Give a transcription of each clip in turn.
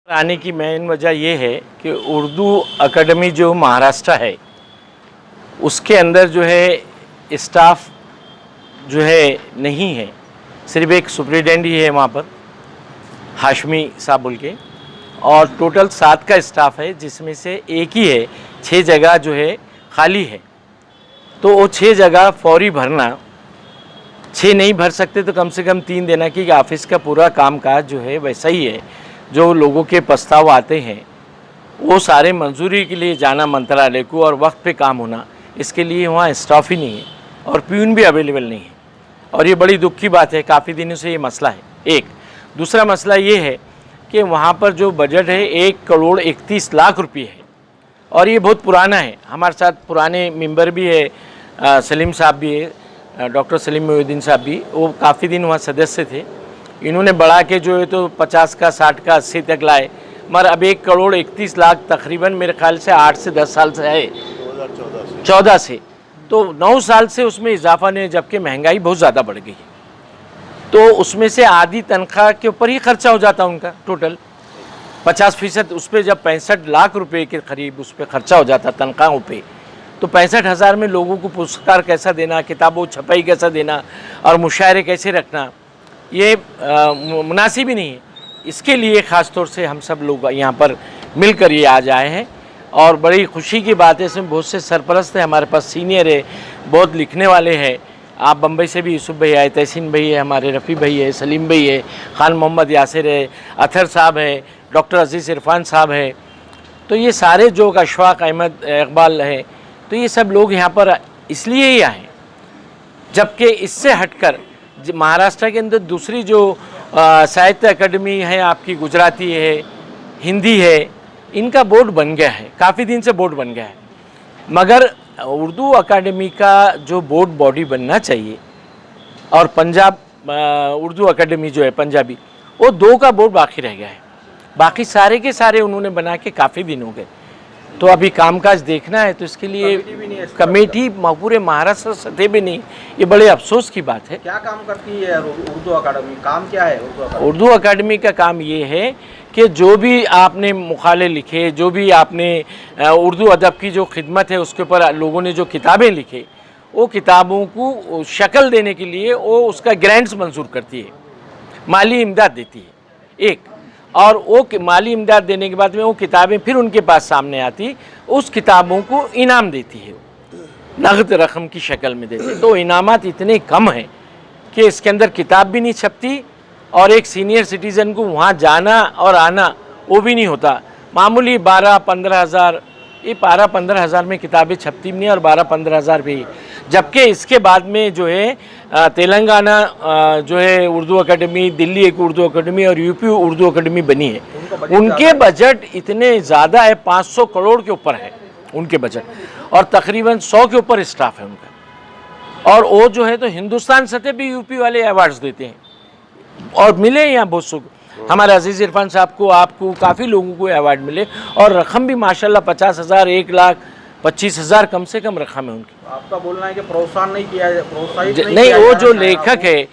आने की मेन वजह ये है कि उर्दू अकेडमी जो महाराष्ट्र है उसके अंदर जो है स्टाफ जो है नहीं है, सिर्फ एक सुप्रिटेंडेंट ही है वहाँ पर, हाशमी साहब बोल के, और टोटल 7 का स्टाफ है जिसमें से एक ही है, 6 जगह जो है खाली है। तो वो 6 जगह फौरी भरना, 6 नहीं भर सकते तो कम से कम 3 देना, कि ऑफिस का पूरा कामकाज जो है वैसा ही है। जो लोगों के प्रस्ताव आते हैं वो सारे मंजूरी के लिए जाना मंत्रालय को और वक्त पे काम होना, इसके लिए वहाँ स्टाफ ही नहीं है और प्यून भी अवेलेबल नहीं है। और ये बड़ी दुख की बात है, काफ़ी दिनों से ये मसला है। एक दूसरा मसला ये है कि वहाँ पर जो बजट है 1,31,00,000 रुपये है और ये बहुत पुराना है। हमारे साथ पुराने मेंबर भी है, सलीम साहब भी है, डॉक्टर सलीम मोहिउद्दीन साहब भी, वो काफ़ी दिन वहाँ सदस्य थे। इन्होंने बढ़ा के जो है तो 50 का 60 का 80 तक लाए, मगर अब 1,31,00,000 तकरीबन मेरे ख्याल से 8 से 10 साल से है, 2014 से, तो 9 साल से उसमें इजाफा नहीं, जबकि महंगाई बहुत ज़्यादा बढ़ गई है। तो उसमें से आधी तनख्वाह के ऊपर ही खर्चा हो जाता उनका, टोटल 50% उस पर, जब 65 लाख रुपए के करीब उस पर खर्चा हो जाता तनख्वाहों पे, तो 65,000 में लोगों को पुरस्कार कैसा देना, किताबों छपाई कैसा देना और मुशायरे कैसे रखना, ये मुनासिब ही नहीं है। इसके लिए ख़ास तौर से हम सब लोग यहाँ पर मिलकर ये आज आए हैं और बड़ी खुशी की बात है। इसमें बहुत से सरपरस्त हैं हमारे पास, सीनियर है, बहुत लिखने वाले हैं। आप बम्बई से भी यूसुफ भाई आए, तहसीन भाई है, हमारे रफ़ी भाई है, सलीम भाई है, खान मोहम्मद यासिर है, अथर साहब है, डॉक्टर अजीज़ इरफान साहब है। तो ये सारे जो अशफाक अहमद इकबाल है, तो ये सब लोग यहाँ पर इसलिए ही आए। जबकि इससे हटकर महाराष्ट्र के अंदर दूसरी जो साहित्य अकेडमी है आपकी, गुजराती है, हिंदी है, इनका बोर्ड बन गया है, काफ़ी दिन से बोर्ड बन गया है। मगर उर्दू अकेडमी का जो बोर्ड बॉडी बनना चाहिए और पंजाब उर्दू अकेडमी जो है पंजाबी, वो 2 का बोर्ड बाकी रह गया है। बाकी सारे के सारे उन्होंने बना के काफ़ी दिन हो गए। तो अभी कामकाज देखना है, तो इसके लिए कमेटी पूरे महाराष्ट्र सतह भी नहीं, ये बड़े अफसोस की बात है। क्या काम करती है उर्दू अकादमी, काम क्या है उर्दू अकादमी का काम ये है कि जो भी आपने मुकाले लिखे, जो भी आपने उर्दू अदब की जो खिदमत है उसके ऊपर लोगों ने जो किताबें लिखे, वो किताबों को शक्ल देने के लिए वो उसका ग्रांट्स मंजूर करती है, माली इमदाद देती है एक, और वो माली इमदाद देने के बाद में वो किताबें फिर उनके पास सामने आती, उस किताबों को इनाम देती है, नगद रकम की शक्ल में देती है। तो इनामात इतने कम हैं कि इसके अंदर किताब भी नहीं छपती और एक सीनियर सिटीज़न को वहाँ जाना और आना वो भी नहीं होता। मामूली 12-15 हज़ार, ये 12-15 हज़ार में किताबें छपती भी नहीं और 12-15 हज़ार भी। जबकि इसके बाद में जो है तेलंगाना जो है उर्दू अकेडमी, दिल्ली एक उर्दू अकेडमी और यूपी उर्दू अकेडमी बनी है, उनके बजट इतने ज़्यादा है, 500 करोड़ के ऊपर है उनके बजट, और तकरीबन 100 के ऊपर स्टाफ है उनका। और वो जो है तो हिंदुस्तान सतह भी यूपी वाले अवार्ड्स देते हैं और मिले यहाँ बहुत सुख। हमारे अजीज़ इरफान साहब को, आपको, काफ़ी लोगों को अवार्ड मिले और रकम भी माशाल्लाह 50,000, 1,25,000 कम से कम रकम है उनकी। आपका बोलना है कि प्रोत्साहन नहीं किया, प्रोत्साहित नहीं, वो जो लेखक है,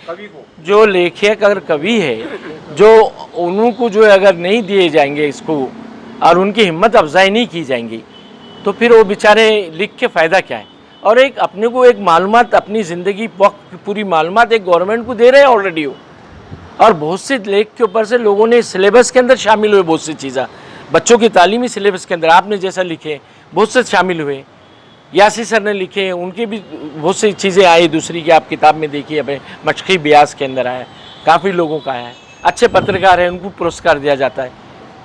जो लेखक अगर कवि है, जो उनको जो अगर नहीं दिए जाएंगे इसको और उनकी हिम्मत अफजाई नहीं की जाएंगी, तो फिर वो बेचारे लिख के फ़ायदा क्या है। और एक अपने को एक मालूमात, अपनी ज़िंदगी वक्त पूरी मालूमात एक गवर्नमेंट को दे रहे हैं ऑलरेडी हो, और बहुत से लेख के ऊपर से लोगों ने सिलेबस के अंदर शामिल हुए, बहुत सी चीज़ें बच्चों की तालीमी सिलेबस के अंदर आपने जैसा लिखे बहुत से शामिल हुए। यासी सर ने लिखे, उनकी भी बहुत सी चीज़ें आई दूसरी की आप किताब में देखिए, अब मशक़ी ब्यास के अंदर आया, काफ़ी लोगों का आया है, अच्छे पत्रकार हैं उनको पुरस्कार दिया जाता है।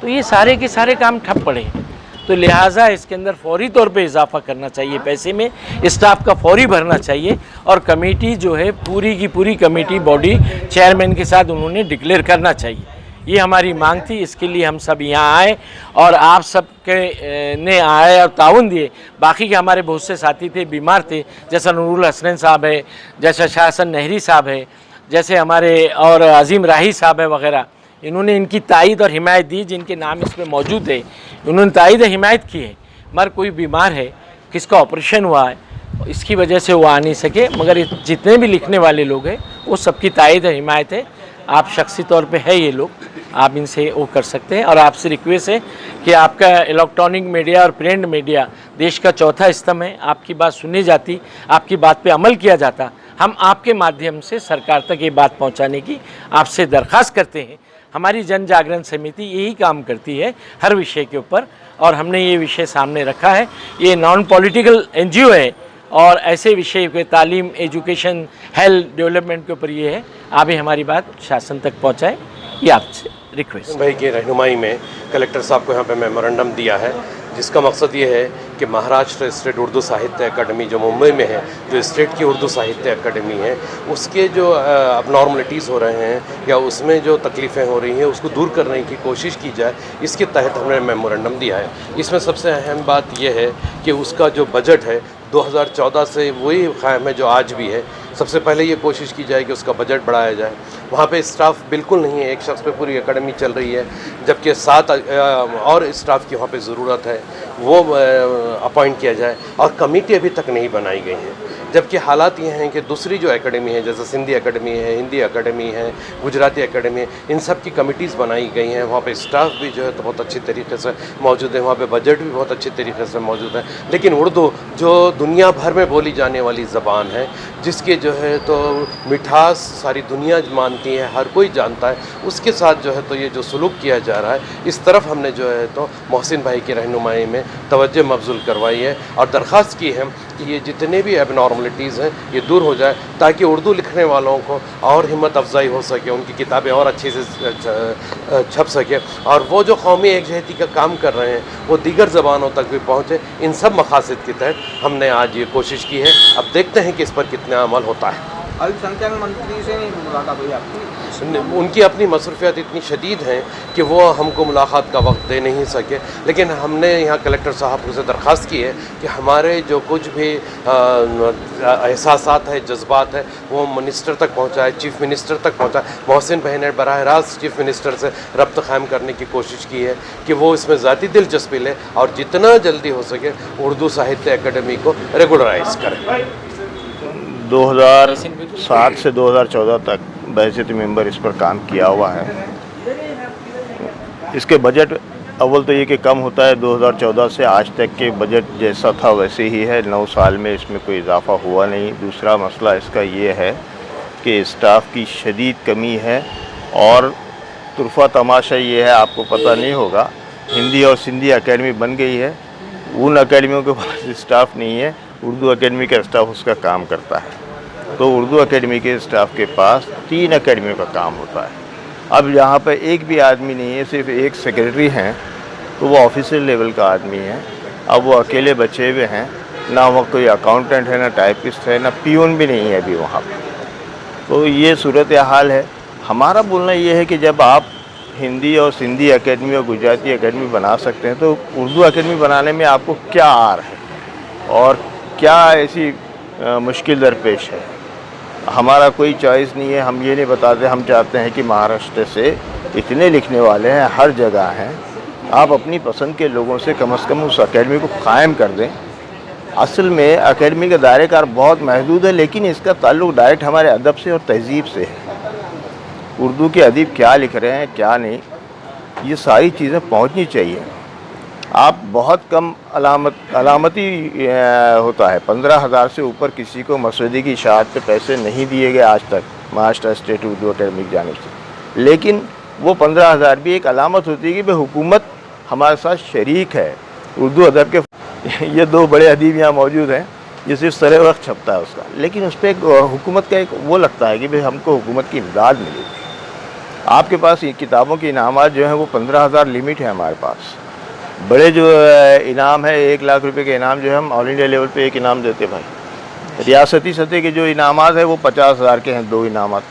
तो ये सारे के सारे काम ठप पड़े हैं। तो लिहाजा इसके अंदर फौरी तौर पे इजाफा करना चाहिए, पैसे में स्टाफ का फौरी भरना चाहिए, और कमेटी जो है पूरी की पूरी कमेटी बॉडी चेयरमैन के साथ उन्होंने डिक्लेयर करना चाहिए। ये हमारी मांग थी, इसके लिए हम सब यहाँ आए और आप सब के ने आए और ताउन दिए। बाकी के हमारे बहुत से साथी थे, बीमार थे, जैसा नूरुल हसनैन साहब है, जैसा शाह हसन नहरी साहब है, जैसे हमारे और अजीम राही साहब है वगैरह, इन्होंने इनकी तायद और हिमायत दी, जिनके नाम इसमें मौजूद है, उन्होंने तायद हिमायत की है। मगर कोई बीमार है, किसका ऑपरेशन हुआ है, इसकी वजह से वो आ नहीं सके, मगर जितने भी लिखने वाले लोग हैं वो सबकी तायद हिमायत है। आप शख्सी तौर पे है ये लोग, आप इनसे वो कर सकते हैं। और आपसे रिक्वेस्ट है कि आपका इलेक्ट्रॉनिक मीडिया और प्रिंट मीडिया देश का चौथा स्तंभ है, आपकी बात सुनी जाती, आपकी बात पे अमल किया जाता। हम आपके माध्यम से सरकार तक ये बात पहुंचाने की आपसे दरख्वास्त करते हैं। हमारी जन जागरण समिति यही काम करती है हर विषय के ऊपर, और हमने ये विषय सामने रखा है। ये नॉन पॉलिटिकल NGO है और ऐसे विषय के तालीम, एजुकेशन, हेल्थ, डेवलपमेंट के ऊपर ये है। आप ही हमारी बात शासन तक पहुंचाएं, ये आपसे रिक्वेस्ट। भाई की रहनुमाई में कलेक्टर साहब को यहाँ पे मेमोरेंडम दिया है, जिसका मकसद ये है कि महाराष्ट्र स्टेट उर्दू साहित्य अकेडमी जो मुंबई में है, जो स्टेट की उर्दू साहित्य अकेडमी है, उसके जो अबनॉर्मलिटीज़ हो रहे हैं या उसमें जो तकलीफ़ें हो रही हैं उसको दूर करने की कोशिश की जाए, इसके तहत हमने मेमोरेंडम दिया है। इसमें सबसे अहम बात यह है कि उसका जो बजट है 2014 से वही कायम है जो आज भी है। सबसे पहले ये कोशिश की जाए कि उसका बजट बढ़ाया जाए। वहाँ पे स्टाफ बिल्कुल नहीं है, एक शख्स पे पूरी एकेडमी चल रही है, जबकि 7 और स्टाफ की वहाँ पे ज़रूरत है, वो अपॉइंट किया जाए। और कमेटी अभी तक नहीं बनाई गई है, जबकि हालात ये हैं कि दूसरी जो एकेडमी है, जैसे सिंधी एकेडमी है, हिंदी एकेडमी है, गुजराती एकेडमी है, इन सब की कमिटीज़ बनाई गई हैं। वहाँ पे स्टाफ भी जो है तो बहुत अच्छी तरीके से मौजूद है, वहाँ पे बजट भी बहुत अच्छी तरीके से मौजूद है। लेकिन उर्दू जो दुनिया भर में बोली जाने वाली ज़बान है, जिसके जो है तो मिठास सारी दुनिया मानती है, हर कोई जानता है, उसके साथ जो है तो ये जो सलूक किया जा रहा है, इस तरफ हमने जो है तो मोहसिन भाई की रहनुमाई में तवज्जो मबज़ूल करवाई है और दरख्वास्त की है कि ये जितने भी एबनॉर्मलिटीज़ हैं ये दूर हो जाए, ताकि उर्दू लिखने वालों को और हिम्मत अफजाई हो सके, उनकी किताबें और अच्छे से छप सके, और वो जो कौमी एकजहती का काम कर रहे हैं वो दीगर ज़बानों तक भी पहुँचे। इन सब मकासद के तहत हमने आज ये कोशिश की है। अब देखते हैं कि इस पर कितना अमल होता है। अल्पसंख्यक मंत्री से नहीं मुलाकात हुई आपकी? उनकी अपनी मसरूफियात इतनी शदीद हैं कि वो हमको मुलाकात का वक्त दे नहीं सके, लेकिन हमने यहाँ कलेक्टर साहब से दरख्वास्त की है कि हमारे जो कुछ भी एहसासात है, जज्बात है, वो मिनिस्टर तक पहुँचाए, चीफ़ मिनिस्टर तक पहुँचाए। मोहसिन भाई ने बराह रास्त चीफ़ मिनिस्टर से रब्त कायम करने की कोशिश की है कि वो इसमें ज़ाती दिलचस्पी ले और जितना जल्दी हो सके उर्दू साहित्य अकेडमी को रेगुलराइज करें। 2007 से 2014 तक बैसित मेंबर इस पर काम किया हुआ है। इसके बजट अव्वल तो ये कि कम होता है, 2014 से आज तक के बजट जैसा था वैसे ही है, 9 साल में इसमें कोई इजाफा हुआ नहीं। दूसरा मसला इसका ये है कि स्टाफ की शदीद कमी है, और तुरफा तमाशा ये है, आपको पता नहीं होगा, हिंदी और सिंधी एकेडमी बन गई है, उन एकेडमियों के पास स्टाफ नहीं है, उर्दू एकेडमी का स्टाफ उसका काम करता है। तो उर्दू एकेडमी के स्टाफ के पास 3 एकेडमियों का काम होता है। अब यहाँ पर एक भी आदमी नहीं है, सिर्फ एक सेक्रेटरी हैं, तो वो ऑफिसर लेवल का आदमी है। अब वो अकेले बचे हुए हैं, ना वो कोई अकाउंटेंट है, ना टाइपिस्ट है, ना पियून भी नहीं है अभी वहाँ पर। तो ये सूरत हाल है। हमारा बोलना ये है कि जब आप हिंदी और सिंधी एकेडमी और गुजराती एकेडमी बना सकते हैं, तो उर्दू एकेडमी बनाने में आपको क्या आर है और क्या ऐसी मुश्किल दरपेश है। हमारा कोई चॉइस नहीं है, हम ये नहीं बताते। हम चाहते हैं कि महाराष्ट्र से इतने लिखने वाले हैं, हर जगह हैं, आप अपनी पसंद के लोगों से कम उस एकेडमी को कायम कर दें। असल में एकेडमी का दायरेकार बहुत महदूद है, लेकिन इसका ताल्लुक़ डायरेक्ट हमारे अदब से और तहज़ीब से है। उर्दू के अदीब क्या लिख रहे हैं, क्या नहीं, ये सारी चीज़ें पहुंचनी चाहिए। आप बहुत कम अलामती होता है, 15,000 से ऊपर किसी को मसौदे की इशाअत पे पैसे नहीं दिए गए आज तक महाराष्ट्र स्टेट उर्दू अकेडमी की जानिब से। लेकिन वो 15,000 भी एक अलामत होती है कि भाई हुकूमत हमारे साथ शरीक है। उर्दू अदब के ये 2 बड़े अदीब यहाँ मौजूद हैं, ये सिर्फ सरे वक्त छपता है उसका, लेकिन उस पर एक हुकूमत का एक वो लगता है कि भाई हमको हुकूमत की इमदाद मिलेगी। आपके पास ये किताबों के इनामात जो हैं वो 15,000 लिमिट है हमारे पास। बड़े जो इनाम है 1 लाख रुपए के इनाम जो है हम ऑल इंडिया लेवल पे एक इनाम देते भाई। रियासती सतह के जो इनामात है वो 50,000 के हैं 2 इनामात।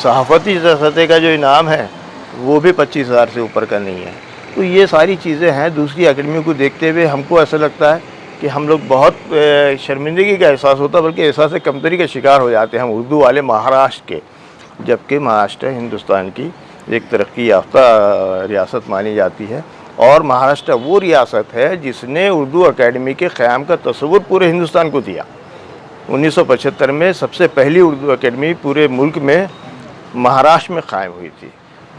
सहाफ़ती सतह का जो इनाम है वो भी 25,000 से ऊपर का नहीं है। तो ये सारी चीज़ें हैं। दूसरी अकेडमियों को देखते हुए हमको ऐसा लगता है कि हम लोग बहुत शर्मिंदगी का एहसास होता है, बल्कि एहसास कमतरी का शिकार हो जाते हैं हम उर्दू वाले महाराष्ट्र के, जबकि महाराष्ट्र हिंदुस्तान की एक तरक्की याफ्ता रियासत मानी जाती है। और महाराष्ट्र वो रियासत है जिसने उर्दू एकेडमी के क़याम का तस्वुर पूरे हिंदुस्तान को दिया। 1975 में सबसे पहली उर्दू एकेडमी पूरे मुल्क में महाराष्ट्र में क़ायम हुई थी।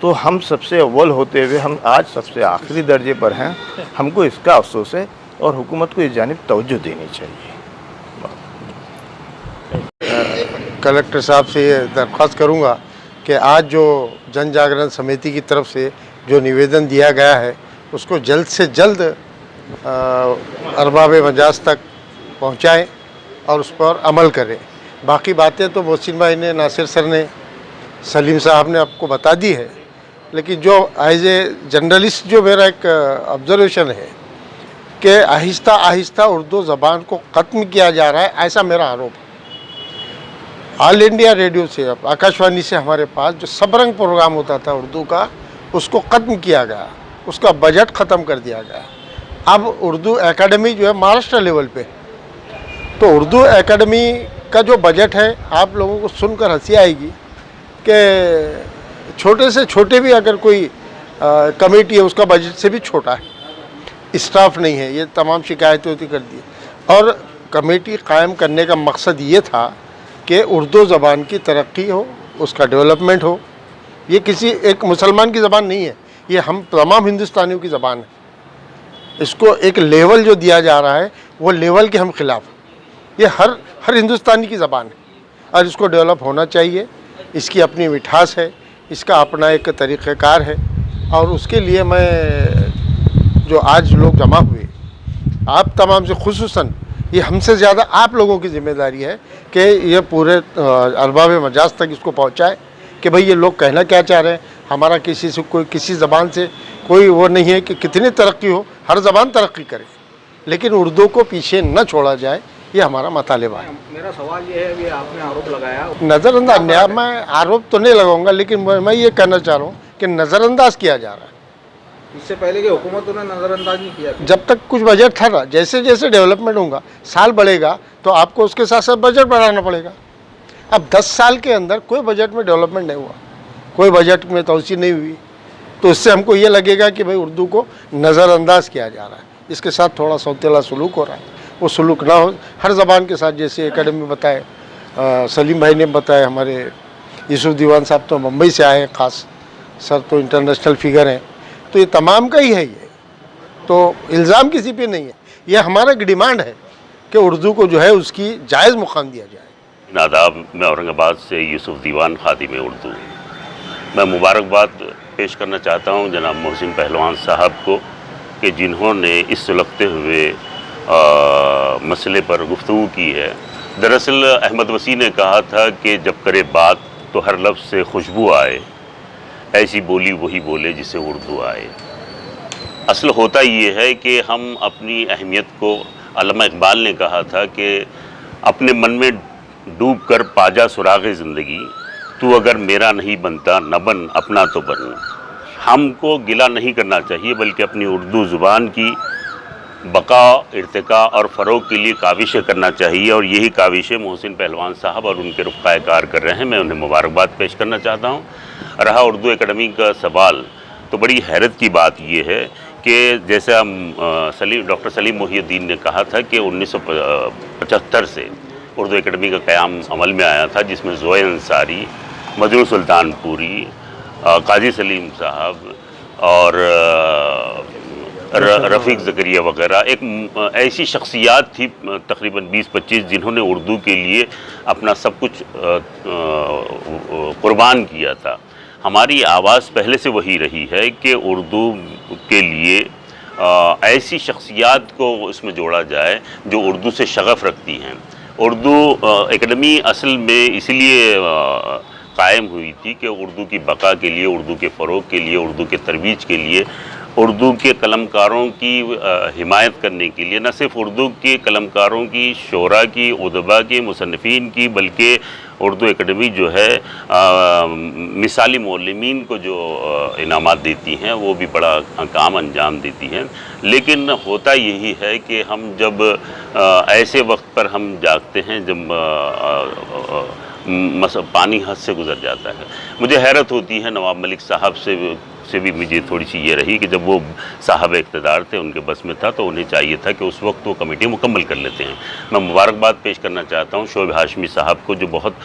तो हम सबसे अव्वल होते हुए हम आज सबसे आखिरी दर्जे पर हैं। हमको इसका अफसोस है और हुकूमत को इस जानिब तवज्जो देनी चाहिए। कलेक्टर साहब से ये दरख्वास्त करूंगा कि आज जो जन जागरण समिति की तरफ से जो निवेदन दिया गया है उसको जल्द से जल्द अरबाब मजाज तक पहुंचाएं और उस पर अमल करें। बाकी बातें तो मोहसिन भाई ने, नासिर सर ने, सलीम साहब ने आपको बता दी है, लेकिन जो एज ए जर्नलिस्ट जो मेरा एक ऑब्जर्वेशन है कि आहिस्ता आहिस्ता उर्दू ज़बान को ख़त्म किया जा रहा है, ऐसा मेरा आरोप है। ऑल इंडिया रेडियो से, आकाशवाणी से हमारे पास जो सबरंग प्रोग्राम होता था उर्दू का, उसको ख़त्म किया गया, उसका बजट ख़त्म कर दिया गया। अब उर्दू एकेडमी जो है महाराष्ट्र लेवल पे, तो उर्दू एकेडमी का जो बजट है, आप लोगों को सुनकर हंसी आएगी कि छोटे से छोटे भी अगर कोई कमेटी है उसका बजट से भी छोटा है, स्टाफ नहीं है, ये तमाम शिकायतें होती कर दी। और कमेटी कायम करने का मकसद ये था कि उर्दू ज़बान की तरक्की हो, उसका डेवलपमेंट हो। ये किसी एक मुसलमान की ज़बान नहीं है, ये हम तमाम हिंदुस्तानियों की ज़बान है। इसको एक लेवल जो दिया जा रहा है वो लेवल के हम खिलाफ, ये हर हिंदुस्तानी की ज़बान है और इसको डेवलप होना चाहिए। इसकी अपनी मिठास है, इसका अपना एक तरीक़ेकार है, और उसके लिए मैं जो आज लोग जमा हुए, आप तमाम से खुसूसन ये हमसे ज़्यादा आप लोगों की ज़िम्मेदारी है कि ये पूरे अरबाब मजाज तक इसको पहुँचाए कि भाई ये लोग कहना क्या चाह रहे हैं। हमारा किसी से कोई किसी ज़बान से कोई वो नहीं है कि कितनी तरक्की हो, हर ज़बान तरक्की करे, लेकिन उर्दू को पीछे न छोड़ा जाए, ये हमारा मतलबा है। मेरा सवाल ये है, अभी आपने आरोप लगाया, नज़रअंदाज, मैं आरोप तो नहीं लगाऊंगा, लेकिन मैं ये कहना चाह रहा हूँ कि नज़रअंदाज किया जा रहा है। इससे पहले की हुकूमतों ने नज़रअंदाज नहीं किया। जब तक कुछ बजट था ना, जैसे जैसे डेवलपमेंट होगा, साल बढ़ेगा तो आपको उसके साथ साथ बजट बढ़ाना पड़ेगा। अब 10 साल के अंदर कोई बजट में डेवलपमेंट नहीं हुआ, कोई बजट में तोसी नहीं हुई, तो इससे हमको ये लगेगा कि भाई उर्दू को नज़रअंदाज किया जा रहा है, इसके साथ थोड़ा सौतेला सलूक हो रहा है। वो सलूक ना हो हर ज़बान के साथ। जैसे एकेडमी बताए, सलीम भाई ने बताया, हमारे यूसुफ दीवान साहब तो मुंबई से आए हैं, ख़ास सर तो इंटरनेशनल फिगर हैं, तो ये तमाम का ही है। ये तो इल्ज़ाम किसी पे नहीं है, ये हमारा एक डिमांड है कि उर्दू को जो है उसकी जायज़ मुकाम दिया जाए। नादाब, मैं औरंगाबाद से यूसुफ दीवान, खादिम उर्दू। मैं मुबारकबाद पेश करना चाहता हूँ जनाब मोहसिन पहलवान साहब को कि जिन्होंने इस सुलगते हुए मसले पर गुफ्तगू की है। दरअसल अहमद वसी ने कहा था कि जब करे बात तो हर लफ्ज़ से खुशबू आए, ऐसी बोली वही बोले जिसे उर्दू आए। असल होता ये है कि हम अपनी अहमियत को, अल्लामा इकबाल ने कहा था कि अपने मन में डूब कर पाजा सुराग़े ज़िंदगी, तू अगर मेरा नहीं बनता न बन अपना तो बन। हमको गिला नहीं करना चाहिए, बल्कि अपनी उर्दू ज़ुबान की बका, इर्तिका और फ़रोग़ के लिए काविशें करना चाहिए, और यही काविशें मोहसिन पहलवान साहब और उनके रुफ़क़ाए कार कर रहे हैं। मैं उन्हें मुबारकबाद पेश करना चाहता हूँ। रहा उर्दू एकेडमी का सवाल, तो बड़ी हैरत की बात यह है कि जैसे हम डॉक्टर सलीम मोहिउद्दीन ने कहा था कि 1975 से उर्दू एकेडमी का क़याम अमल में आया था, जिसमें ज़ोए अंसारी, मजरू सुल्तानपुरी, काजी सलीम साहब और रफ़ीक ज़करिया वग़ैरह एक ऐसी शख्सियात थी तकरीबन 20-25 जिन्होंने उर्दू के लिए अपना सब कुछ कुर्बान किया था। हमारी आवाज़ पहले से वही रही है कि उर्दू के लिए ऐसी शख्सियात को इसमें जोड़ा जाए जो उर्दू से शगफ़ रखती हैं। उर्दू एकेडमी असल में इसलिए कायम हुई थी कि उर्दू की बका के लिए, उर्दू के फ़रोग़ के लिए, उर्दू के तरवीज के लिए, उर्दू के कलमकारों की हिमायत करने के लिए, न सिर्फ उर्दू के कलमकारों की, शोरा की, उदबा की, मुसन्निफ़ीन की, बल्कि उर्दू एकेडमी जो है मिसाली मौलमीन को जो इनामात देती हैं वो भी बड़ा काम अंजाम देती हैं। लेकिन होता यही है कि हम जब ऐसे वक्त पर हम जागते हैं जब पानी हद से गुज़र जाता है। मुझे हैरत होती है नवाब मलिक साहब से भी मुझे थोड़ी सी ये रही कि जब वो साहब इक़्तिदार थे, उनके बस में था, तो उन्हें चाहिए था कि उस वक्त वो कमेटी मुकम्मल कर लेते हैं। मैं मुबारकबाद पेश करना चाहता हूँ शोएब हाशमी साहब को, जो बहुत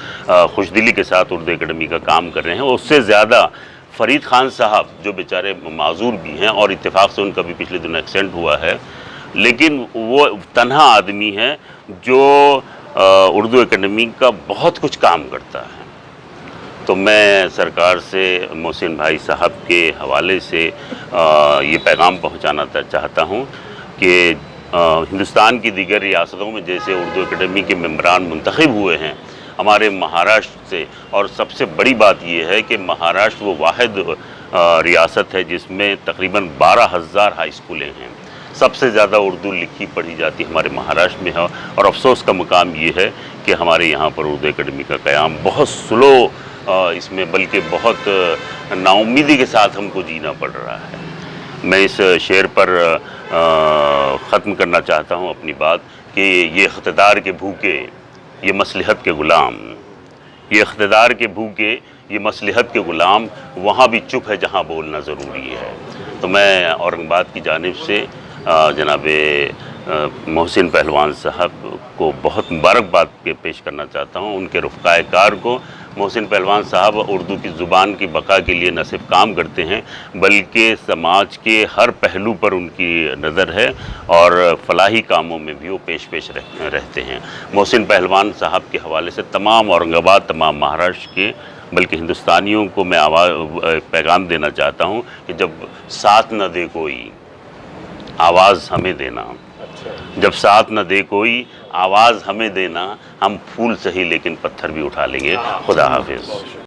खुशदिली के साथ उर्दू एकेडमी का काम कर रहे हैं। उससे ज़्यादा फरीद खान साहब जो बेचारे माजूर भी हैं और इत्तेफाक से उनका भी पिछले दिनों एक्सीडेंट हुआ है, लेकिन वो तन्हा आदमी है जो उर्दू एकेडमी का बहुत कुछ काम करता है। तो मैं सरकार से मोहसिन भाई साहब के हवाले से ये पैगाम पहुंचाना चाहता हूं कि हिंदुस्तान की दीगर रियासतों में जैसे उर्दू एकेडमी के मेंबरान मुंतखब हुए हैं हमारे महाराष्ट्र से, और सबसे बड़ी बात ये है कि महाराष्ट्र वो वाहिद रियासत है जिसमें तकरीबन 12,000 हाई स्कूलें हैं। सबसे ज़्यादा उर्दू लिखी पढ़ी जाती हमारे महाराष्ट्र में है, और अफसोस का मुकाम ये है कि हमारे यहाँ पर उर्दू एकेडमी का क़याम बहुत स्लो, इसमें बल्कि बहुत नाउम्मीदी के साथ हमको जीना पड़ रहा है। मैं इस शेर पर ख़त्म करना चाहता हूँ अपनी बात कि ये इक़्तिदार के भूखे ये मसलहत के ग़ुलाम, ये इक़्तिदार के भूखे ये मसलहत के ग़ुलाम, वहाँ भी चुप है जहाँ बोलना ज़रूरी है। तो मैं औरंगाबाद की जानिब से जनाब मोहसिन पहलवान साहब को बहुत मुबारकबाद पेश करना चाहता हूँ। उनके रफ़क़ाए कार को, मोहसिन पहलवान साहब उर्दू की ज़ुबान की बका के लिए न सिर्फ काम करते हैं बल्कि समाज के हर पहलू पर उनकी नज़र है और फलाही कामों में भी वो पेश रहते हैं। मोहसिन पहलवान साहब के हवाले से तमाम औरंगाबाद, तमाम महाराष्ट्र के बल्कि हिंदुस्तानियों को मैं पैगाम देना चाहता हूँ कि जब साथ न दे कोई आवाज़ हमें देना, जब साथ न दे कोई आवाज़ हमें देना, हम फूल सही लेकिन पत्थर भी उठा लेंगे। खुदा हाफिज़।